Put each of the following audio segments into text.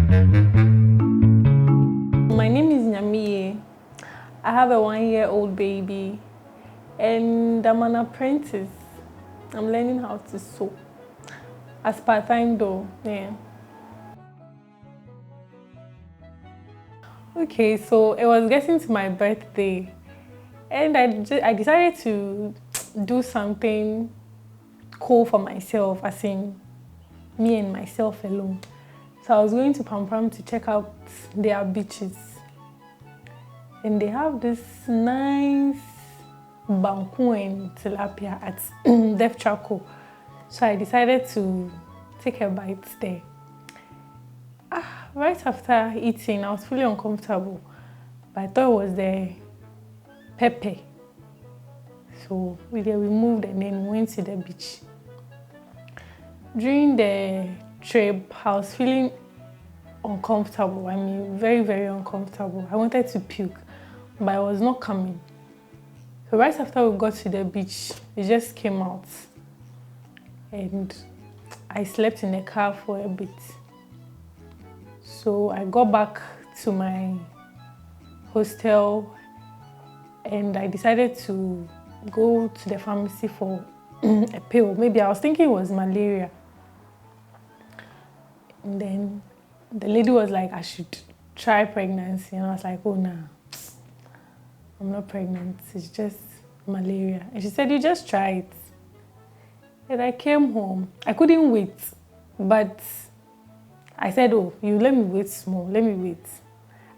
My name is Nyameyie. I have a 1-year-old baby and I'm an apprentice. I'm learning how to sew. As part-time though, yeah. Okay, so it was getting to my birthday and I decided to do something cool for myself, as in me and myself alone. So I was going to Pampram to check out their beaches. And they have this nice banku and tilapia at Def Charcoal. So I decided to take a bite there. Right after eating, I was feeling uncomfortable, but I thought it was the pepper. So we moved and then went to the beach. During the trip, I was feeling uncomfortable. I mean, very, very uncomfortable. I wanted to puke, but I was not coming. So right after we got to the beach, it just came out. And I slept in the car for a bit. So I got back to my hostel and I decided to go to the pharmacy for a pill. Maybe I was thinking it was malaria. And then the lady was like, I should try pregnancy. And I was like, oh, nah, I'm not pregnant. It's just malaria. And she said, you just try it. And I came home. I couldn't wait. But I said, oh, you let me wait small. Let me wait.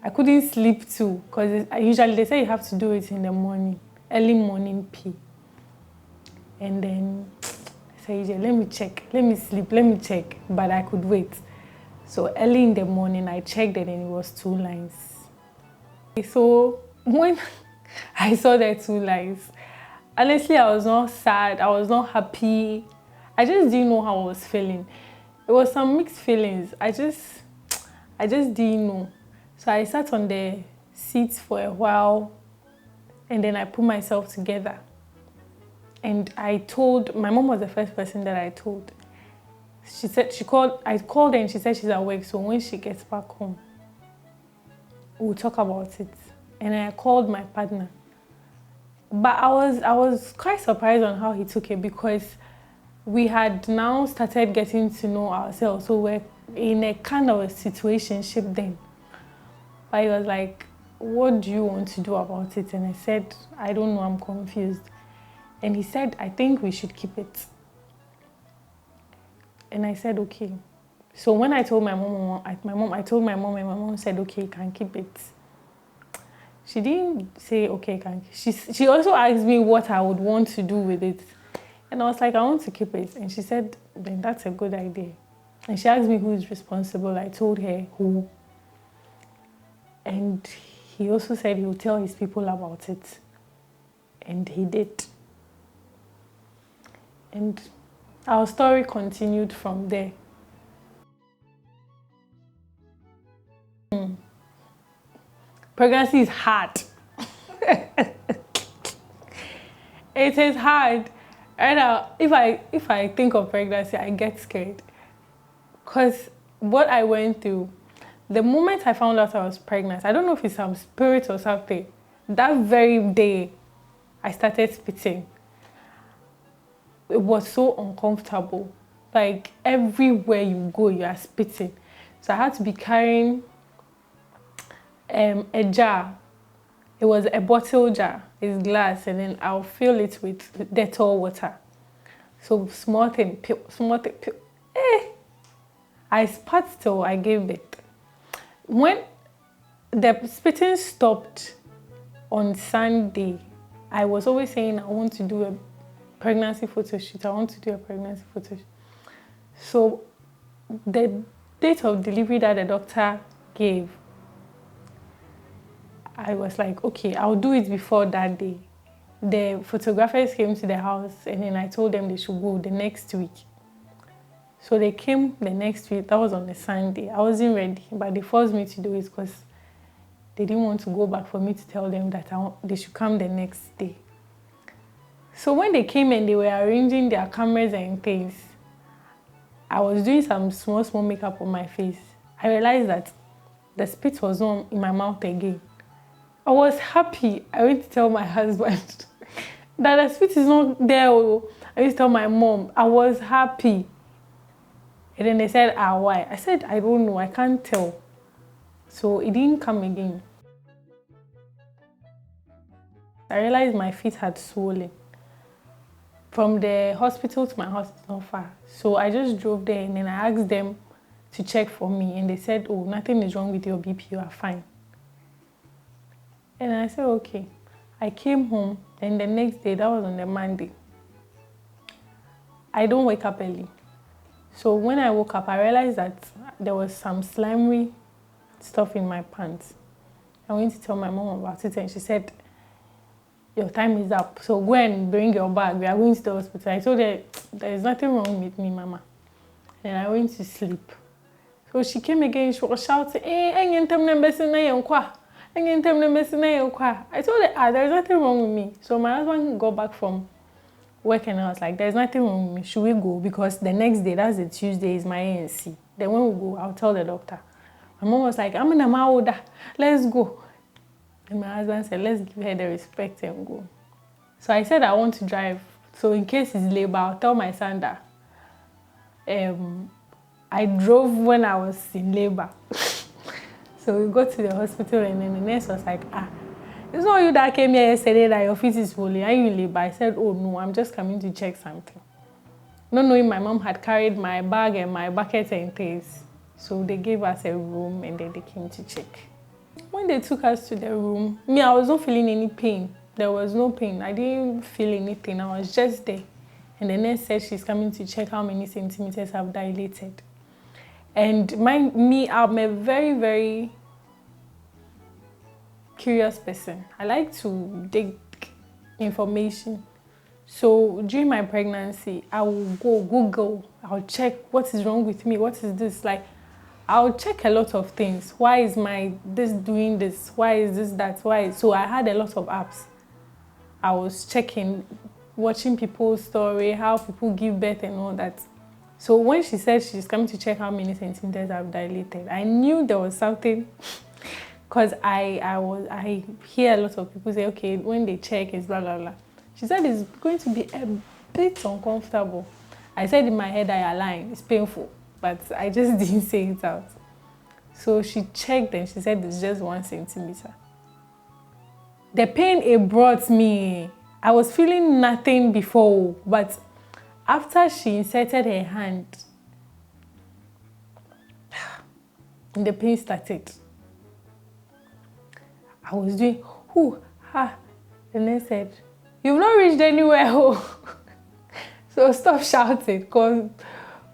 I couldn't sleep too. Because usually they say you have to do it in the morning. Early morning pee. And then I said, let me check. Let me sleep. Let me check. But I could wait. So early in the morning, I checked it and it was 2 lines. So when I saw the 2 lines, honestly, I was not sad. I was not happy. I just didn't know how I was feeling. It was some mixed feelings. I just didn't know. So I sat on the seat for a while and then I put myself together. And I told, my mom was the first person that I told. She said, I called her and she said she's at work, so when she gets back home, we'll talk about it. And I called my partner. But I was quite surprised on how he took it because we had now started getting to know ourselves. So we're in a kind of a situationship then. But he was like, what do you want to do about it? And I said, I don't know, I'm confused. And he said, I think we should keep it. And I said, okay. So when I told my mom, I told my mom and my mom said, okay, you can keep it. She didn't say, okay, can. She also asked me what I would want to do with it. And I was like, I want to keep it. And she said, then that's a good idea. And she asked me who is responsible. I told her who. And he also said he would tell his people about it. And he did. And our story continued from there. Pregnancy is hard. It is hard. And if I think of pregnancy, I get scared. Because what I went through, the moment I found out I was pregnant, I don't know if it's some spirit or something, that very day, I started spitting. It was so uncomfortable. Like everywhere you go, you are spitting. So I had to be carrying a jar. It was a bottle jar. It's glass, and then I'll fill it with Dettol water. So small thing, small thing. I spat till I gave it. When the spitting stopped on Sunday, I was always saying I want to do a pregnancy photo shoot. I want to do a pregnancy photo shoot. So the date of delivery that the doctor gave, I was like, okay, I'll do it before that day. The photographers came to the house and then I told them they should go the next week. So they came the next week. That was on a Sunday. I wasn't ready, but they forced me to do it because they didn't want to go back for me to tell them that they should come the next day. So when they came and they were arranging their cameras and things, I was doing some small makeup on my face. I realized that the spit was not in my mouth again. I was happy. I went to tell my husband that the spit is not there. I used to tell my mom. I was happy. And then they said, why? I said, I don't know. I can't tell. So it didn't come again. I realized my feet had swollen. From the hospital to my house is not far. So I just drove there and then I asked them to check for me. And they said, oh, nothing is wrong with your BP. You are fine. And I said, okay. I came home and the next day, that was on the Monday. I don't wake up early. So when I woke up, I realized that there was some slimy stuff in my pants. I went to tell my mom about it and she said, your time is up. So go and bring your bag. We are going to the hospital. I told her, there is nothing wrong with me, Mama. And I went to sleep. So she came again, she was shouting, I told her, there is nothing wrong with me. So my husband got back from work and I was like, there's nothing wrong with me. Should we go? Because the next day, that's the Tuesday, is my ANC. Then when we go, I'll tell the doctor. My mom was like, I'm in a mauda. Let's go. And my husband said, let's give her the respect and go. So I said I want to drive. So in case it's labor, I'll tell my son that I drove when I was in labor. So we got to the hospital and then the nurse was like, it's not you that came here yesterday that your feet is swollen. Are you in labor? I said, oh no, I'm just coming to check something. Not knowing my mom had carried my bag and my bucket and things. So they gave us a room and then they came to check. When they took us to the room, I was not feeling any pain. There was no pain. I didn't feel anything. I was just there. And the nurse said she's coming to check how many centimeters have dilated. And I'm a very, very curious person. I like to dig information. So during my pregnancy, I will go Google. I'll check what is wrong with me. What is this? Like, I'll check a lot of things. Why is this doing this? Why is this that? Why? So I had a lot of apps. I was checking, watching people's story, how people give birth and all that. So when she said she's coming to check how many centimeters I've dilated, I knew there was something. Because I hear a lot of people say, okay, when they check, it's blah, blah, blah. She said it's going to be a bit uncomfortable. I said in my head, I align, it's painful, but I just didn't say it out. So she checked and she said it's just 1 centimeter. The pain it brought me, I was feeling nothing before, but after she inserted her hand, the pain started. I was doing, the nurse said, you've not reached anywhere. So stop shouting, because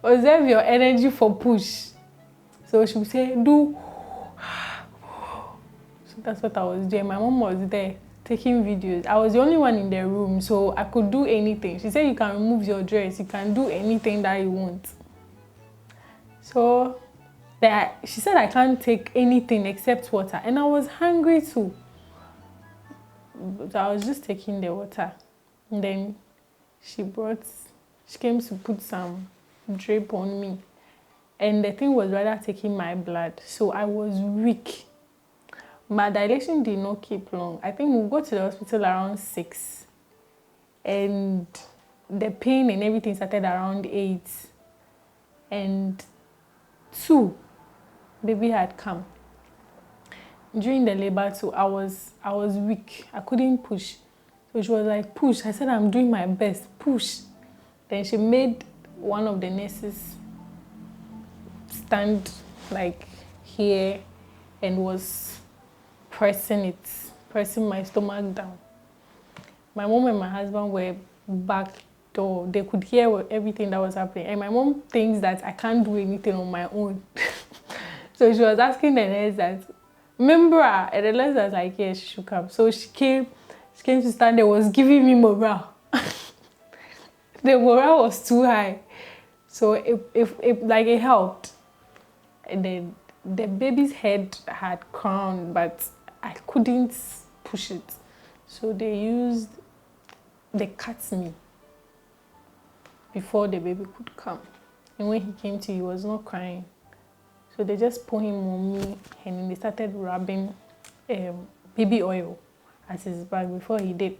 observe your energy for push. So she would say, do. So that's what I was doing. My mom was there taking videos. I was the only one in the room, so I could do anything. She said you can remove your dress, you can do anything that you want. So she said I can't take anything except water, and I was hungry too. But I was just taking the water, and then she came to put some drip on me, and the thing was rather taking my blood, so I was weak. My dilation did not keep long. I think we got to the hospital around 6, and the pain and everything started around 8, and 2. Baby had come. During the labor too, I was weak. I couldn't push. So she was like, push. I said, I'm doing my best. Push. Then she made one of the nurses stand like here and was pressing my stomach down. My mom and my husband were back door. They could hear everything that was happening. And my mom thinks that I can't do anything on my own. So she was asking the nurse that, remember? And the nurse was like, yes, she should come. So she came to stand there, was giving me morale. The morale was too high. So it helped. And then the baby's head had crown, but I couldn't push it. So they cut me before the baby could come. And when he came to, he was not crying. So they just put him on me and then they started rubbing baby oil at his back before he did.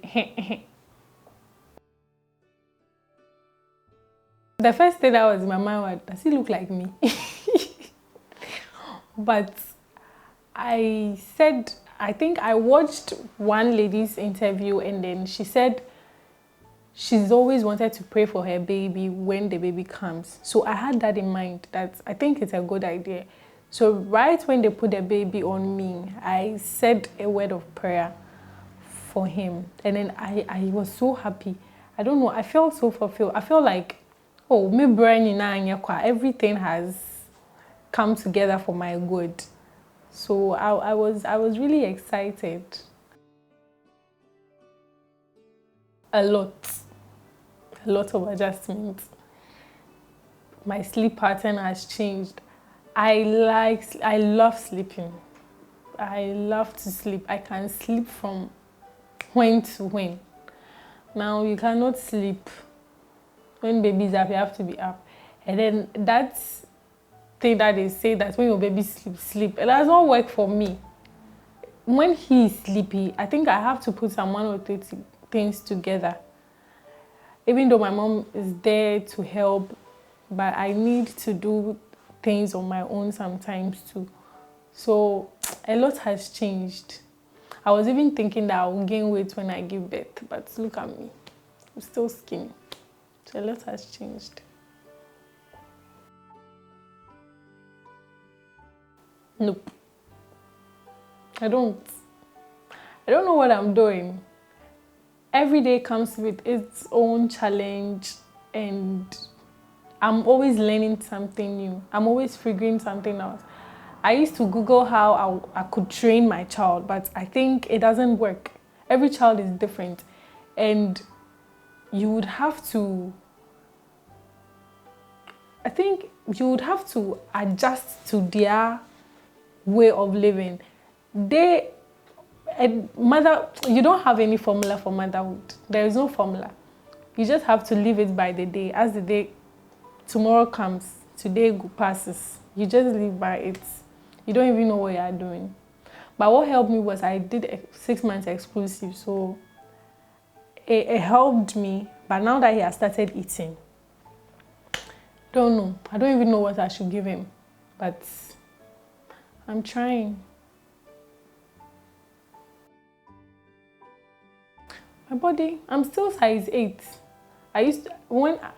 The first thing that was in my mind was, does he look like me? But I think I watched one lady's interview and then she said she's always wanted to pray for her baby when the baby comes. So I had that in mind, that I think it's a good idea. So right when they put the baby on me, I said a word of prayer for him. And then I was so happy. I don't know, I felt so fulfilled. I felt like, oh, me brain everything has come together for my good. So I was really excited. A lot of adjustments. My sleep pattern has changed. I love sleeping. I love to sleep. I can sleep from when to when. Now you cannot sleep when baby's up, you have to be up. And then that's thing that they say that when your baby sleep, it does not work for me. When he is sleepy, I think I have to put some 1 or 2 things together. Even though my mom is there to help, but I need to do things on my own sometimes too. So a lot has changed. I was even thinking that I will gain weight when I give birth, but look at me, I'm still skinny. So a lot has changed. Nope. I don't know what I'm doing. Every day comes with its own challenge and I'm always learning something new. I'm always figuring something out. I used to Google how I could train my child, but I think it doesn't work. Every child is different and you would have to, I think you would have to adjust to their way of living. You don't have any formula for motherhood. There is no formula. You just have to live it by the day. As the day, tomorrow comes, today passes. You just live by it. You don't even know what you are doing. But what helped me was I did a 6 months exclusive, so it helped me. But now that he has started eating, don't know. I don't even know what I should give him, but I'm trying. My body, I'm still size 8.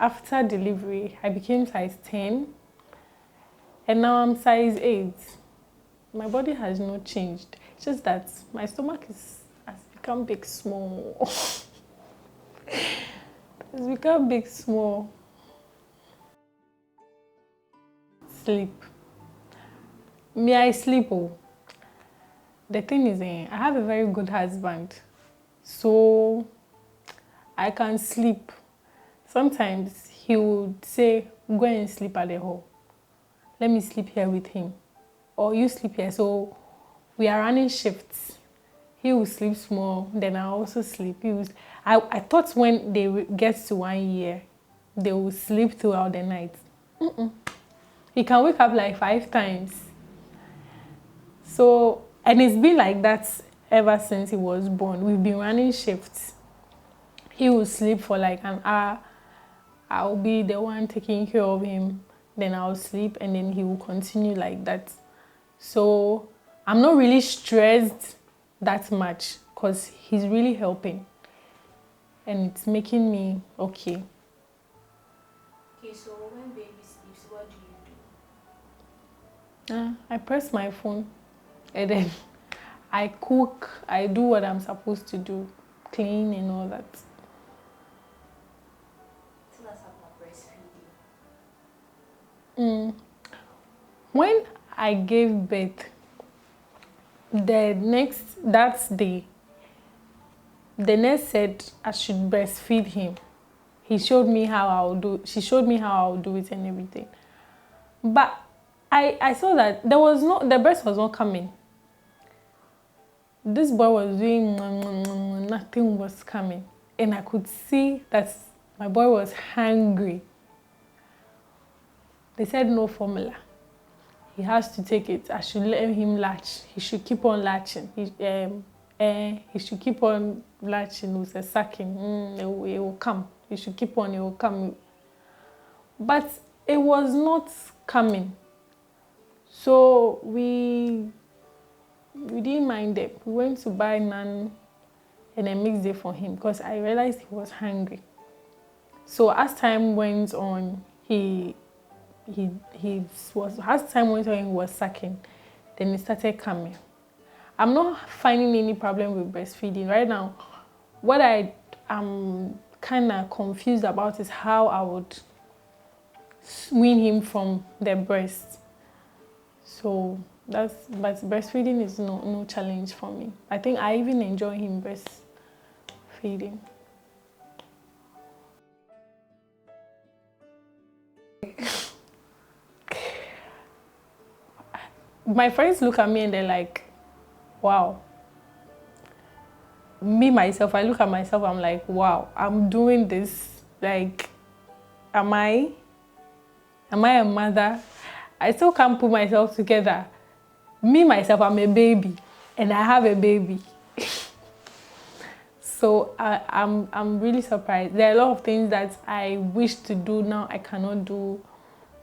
After delivery, I became size 10 and now I'm size 8. My body has not changed. It's just that my stomach has become big small. It's become big small. Sleep. Me, I sleep. Oh. The thing is, I have a very good husband. So I can sleep. Sometimes he would say, go and sleep at the hall. Let me sleep here with him. Or you sleep here. So we are running shifts. He will sleep small, then I also sleep. I thought when they get to 1 year, they will sleep throughout the night. He can wake up like 5 times. So, and it's been like that ever since he was born. We've been running shifts. He will sleep for like an hour. I'll be the one taking care of him. Then I'll sleep and then he will continue like that. So I'm not really stressed that much because he's really helping. And it's making me okay. Okay, so when baby sleeps, what do you do? I press my phone and then I cook, I do what I'm supposed to do, clean and all that. Tell us about breastfeeding. When I gave birth, that day, the nurse said I should breastfeed him. She showed me how I'll do it and everything. But I saw that the breast was not coming. This boy was doing nothing was coming. And I could see that my boy was hungry. They said no formula. he has to take it. I should let him latch. He should keep on latching. He should keep on latching with a sucking. It will come. He should keep on. It will come. But it was not coming. So we didn't mind it. We went to buy naan and a mixed day for him because I realized he was hungry. So as time went on, he was sucking. Then it started coming. I'm not finding any problem with breastfeeding right now. What I am kind of confused about is how I would wean him from the breast. So but breastfeeding is no challenge for me. I think I even enjoy him breastfeeding. My friends look at me and they're like, wow. Me, myself, I look at myself, I'm like, wow, I'm doing this. Like, am I a mother? I still can't put myself together. Me, myself, I'm a baby and I have a baby. So I'm really surprised. There are a lot of things that I wish to do now I cannot do.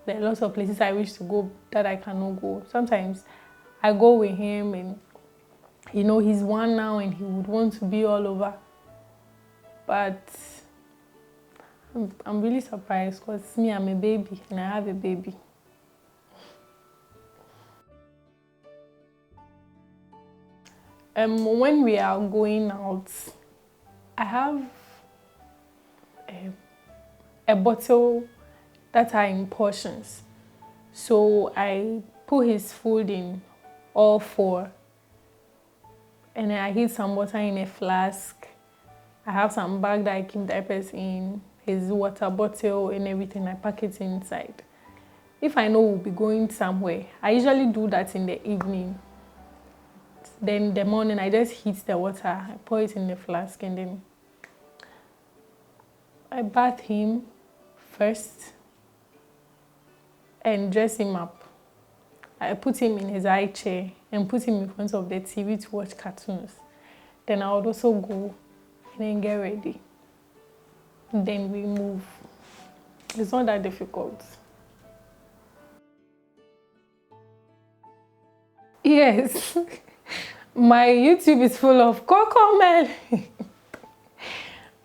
There are lots of places I wish to go that I cannot go. Sometimes I go with him and, you know, he's one now and he would want to be all over. But I'm really surprised because me, I'm a baby and I have a baby. When we are going out, I have a bottle that are in portions. So I put his food in all 4. And then I heat some water in a flask. I have some bag that I keep diapers in, his water bottle and everything. I pack it inside. If I know we'll be going somewhere, I usually do that in the evening. Then in the morning, I just heat the water, I pour it in the flask, and then I bath him first and dress him up. I put him in his high chair and put him in front of the TV to watch cartoons. Then I would also go and then get ready. Then we move. It's not that difficult. Yes. My YouTube is full of Cocomelon.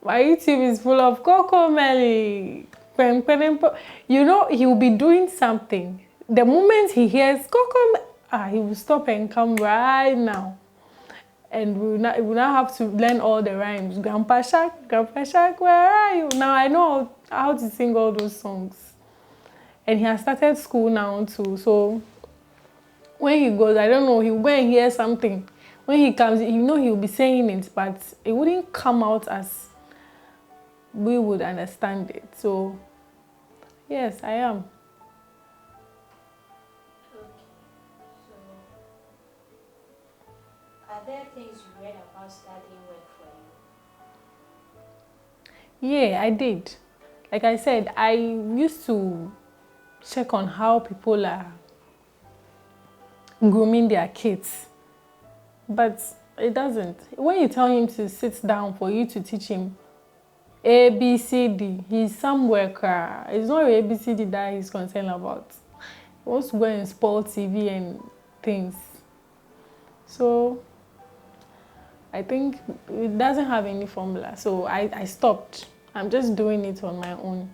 My YouTube is full of Cocomelon. You know, he will be doing something. The moment he hears Cocomelon, he will stop and come right now. And we will now have to learn all the rhymes. Grandpa Shark, where are you? Now I know how to sing all those songs. And he has started school now too. So when he goes, I don't know, he will go and hear something. When he comes, you know he will be saying it, but it wouldn't come out as we would understand it. So yes, I am. Okay. So, are there things you read about studying work for you? Yeah, I did. Like I said, I used to check on how people are grooming their kids. But it doesn't. When you tell him to sit down for you to teach him A, B, C, D, he's somewhere. It's not A, B, C, D that he's concerned about. He wants to go and spoil TV and things. So I think it doesn't have any formula. So I stopped. I'm just doing it on my own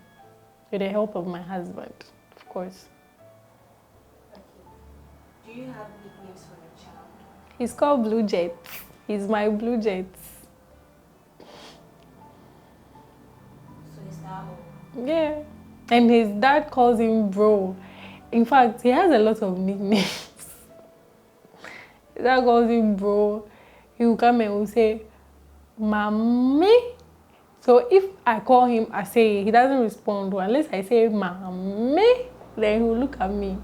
with the help of my husband, of course. Okay. Do you have nicknames for your child? He's called Blue Jet. He's my Blue Jet. So is that all? Yeah. And his dad calls him bro. In fact, he has a lot of nicknames. His dad calls him bro. He will come and will say, Mommy. So if I call him, I say, he doesn't respond. Unless I say, Mommy, then he will look at me.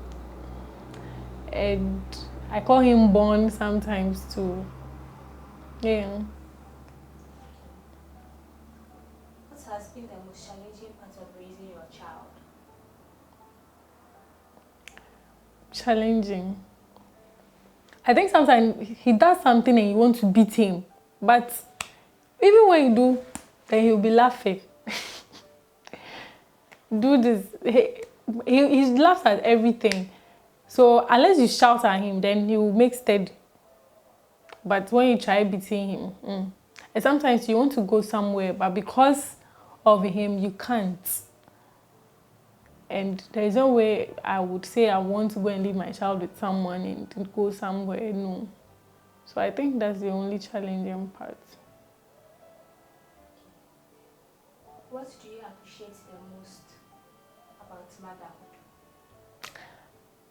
And I call him Bon sometimes too. Yeah. What has been the most challenging part of raising your child? challenging. I think sometimes he does something and you want to beat him, but even when you do, then he'll be laughing. Do this. He laughs at everything. So unless you shout at him, then he will make steady. But when you try beating him, and sometimes you want to go somewhere, but because of him, you can't. And there is no way I would say I want to go and leave my child with someone and go somewhere. No. So I think that's the only challenging part. What do you appreciate the most about motherhood?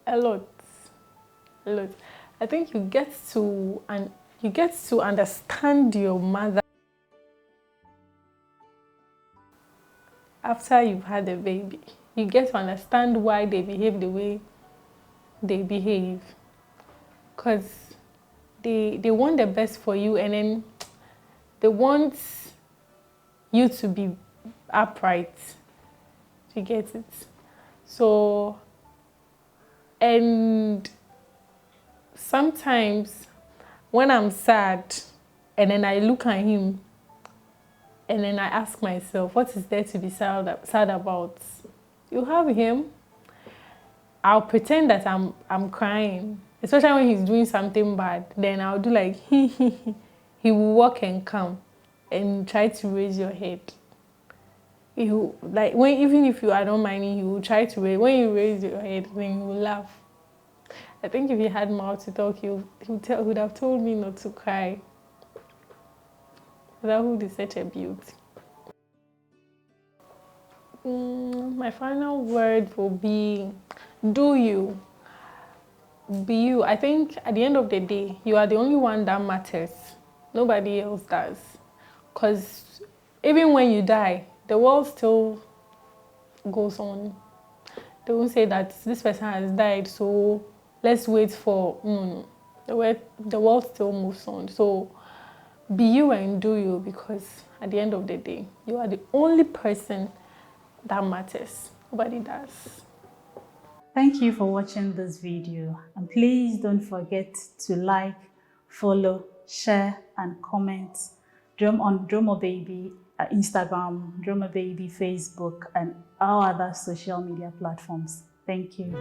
A lot. I think you get to understand your mother after you've had a baby. You get to understand why they behave the way they behave, because they want the best for you, and then they want you to be upright. You get it? So, and sometimes when I'm sad and then I look at him and then I ask myself, what is there to be sad about? You have him. I'll pretend that I'm crying, especially when he's doing something bad. Then I'll do like he will walk and come and try to raise your head. He will, like, even if you are not minding, he will try to raise. When you raise your head, then he will laugh. I think if he had mouth to talk, he would have told me not to cry. Motherhood is such a beauty. My final word will be, do you. Be you. I think at the end of the day, you are the only one that matters. Nobody else does. Because even when you die, the world still goes on. They won't say that this person has died, so let's wait for... No. The world still moves on. So be you and do you, because at the end of the day, you are the only person that matters. Nobody does. Thank you for watching this video, and please don't forget to like, follow, share and comment on Drummer Baby Instagram, Drummer Baby Facebook and our other social media platforms. Thank you.